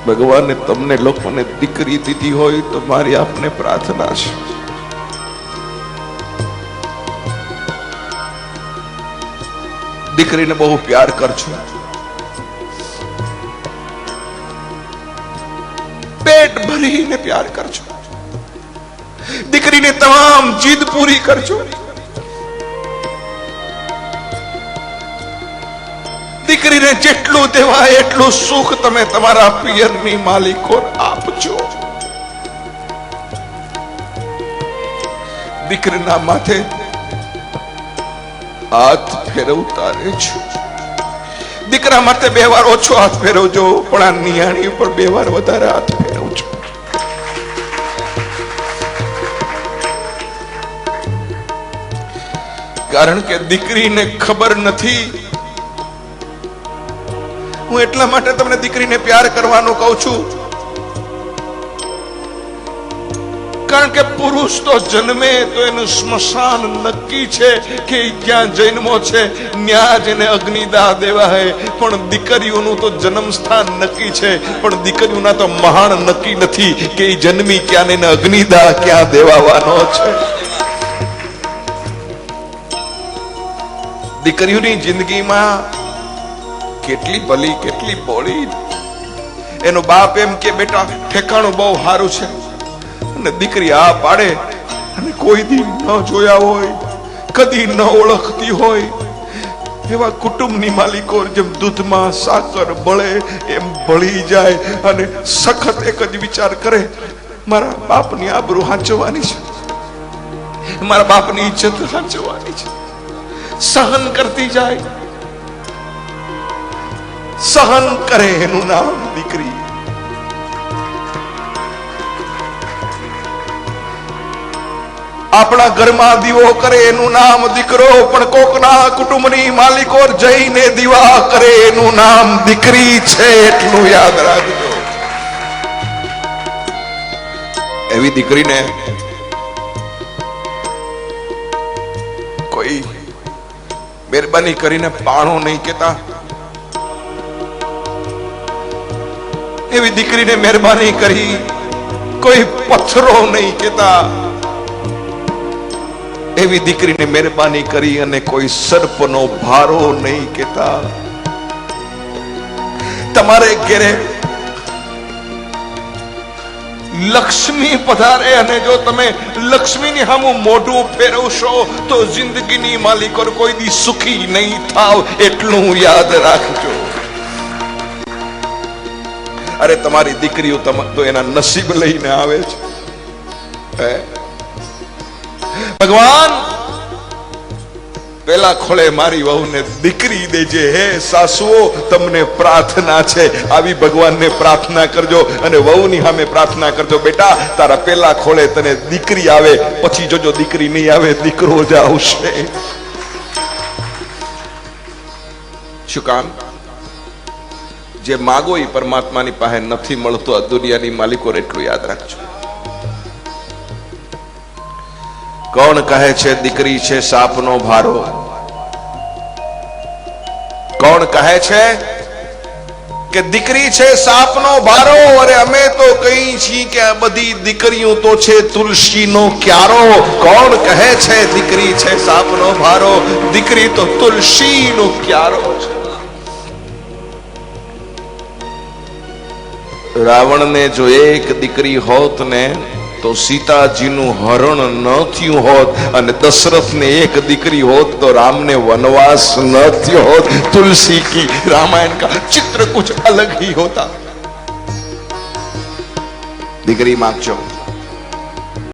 ભગવાને તમને લોકોને દીકરી દીધી હોય તો મારી આપને પ્રાર્થના છે, દીકરીને બહુ પ્યાર કરજો, પેટ ભરીને પ્યાર કરજો, દીકરીને તમામ જીદ પૂરી કરજો, દીકરીને જેટલું દેવાય એટલું સુખ તમે તમારા પિયરની માલિકો આપજો. દીકરીના માથે હાથ ફેરવતા રહેજો. દીકરા માટે 2 વાર ઓછો હાથ ફેરવજો, પણ આ નિયાણી ઉપર 2 વાર વધારે હાથ ફેરવજો. કારણ કે દીકરીને ખબર નથી. હું એટલા માટે તમને દીકરીને પ્યાર કરવાનું કહું છું, કારણ કે પુરુષ તો જન્મે તો એનું સ્મશાન નક્કી છે કે જ્યાં જન્મો છે ત્યાં જ એને અગ્નિદાહ દેવા હે, પણ દીકરીઓનું તો જન્મ સ્થાન નક્કી છે, પણ દીકરીઓના તો મહાન નક્કી નથી કે એ જન્મી ક્યાં ને એને અગ્નિદાહ ક્યાં દેવાનો છે. દીકરીઓની જિંદગીમાં કેટલી ભલી કેટલી ભોળી. એનો બાપ એમ કે બેટા ઠેકાણું બહુ સારું છે, અને દીકરી આ પાડે, અને કોઈ દી ન જોયા હોય, કદી ન ઓળખતી હોય એવા કુટુંબની માલિકો જેમ દૂધમાં સાકર બળે એમ ભળી જાય, અને સખત એક જ વિચાર કરે, મારા બાપની આબરૂ સાચવવાની છે, મારા બાપની ઇજ્જત સાચવવાની છે. સહન કરતી જાય, સહન કરે એનું નામ દીકરી. આપણા ઘરમાં દીવો કરે એનું નામ દીકરો, પણ કોકના કુટુંબની માલિકો જઈને દીવા કરે એનું નામ દીકરી છે, એટલું યાદ રાખજો. એવી દીકરીને કોઈ મહેરબાની કરીને પાણો નહીં કેતા. એવી દીકરીને મહેરબાની કરી કોઈ પથ્થરો નહીં કેતા. એવી દીકરીને મહેરબાની કરી અને કોઈ સર્પનો ભારો નહીં કેતા. તમારે ઘરે લક્ષ્મી પધારે, અને જો તમે લક્ષ્મીની સામું મોઢું ફેરવશો તો જિંદગીની માલિકો કોઈ દી સુખી નહીં થાવ, એટલું યાદ રાખજો. અરે તમારી દીકરીઓ તો એના નસીબ લઈને આવે છે. ભગવાન પેલા ખોળે મારી વહુને દીકરી દેજે. હે સાસુઓ, તમને પ્રાર્થના છે, આવી ભગવાનને પ્રાર્થના કરજો, અને વહુની સામે પ્રાર્થના કરજો, બેટા તારા પેલા ખોળે તને દીકરી આવે, પછી જોજો દીકરી નહીં આવે, દીકરો જ આવશે. શું કામ? જે માગો એ પરમાત્માની પાસે નથી મળતો. આ દુનિયાની માલિકો એટલું યાદ રાખજો. કોણ કહે છે દીકરી છે સાપનો ભારો? કોણ કહે છે કે દીકરી છે સાપનો ભારો? અરે અમે તો કહી છીએ કે આ બધી દીકરીઓ તો છે તુલસીનો ક્યારો. કોણ કહે છે દીકરી છે સાપનો ભારો? દીકરી તો તુલસીનો ક્યારો છે. રાવણને જો એક દીકરી હોત ને તો સીતાજીનું હરણ ન થયું હોત, અને દશરથને એક દીકરી હોત તો રામને વનવાસ ન થયો હોત. तुलसी की रामायण का चित्र कुछ अलग ही होता. દીકરી માગજો.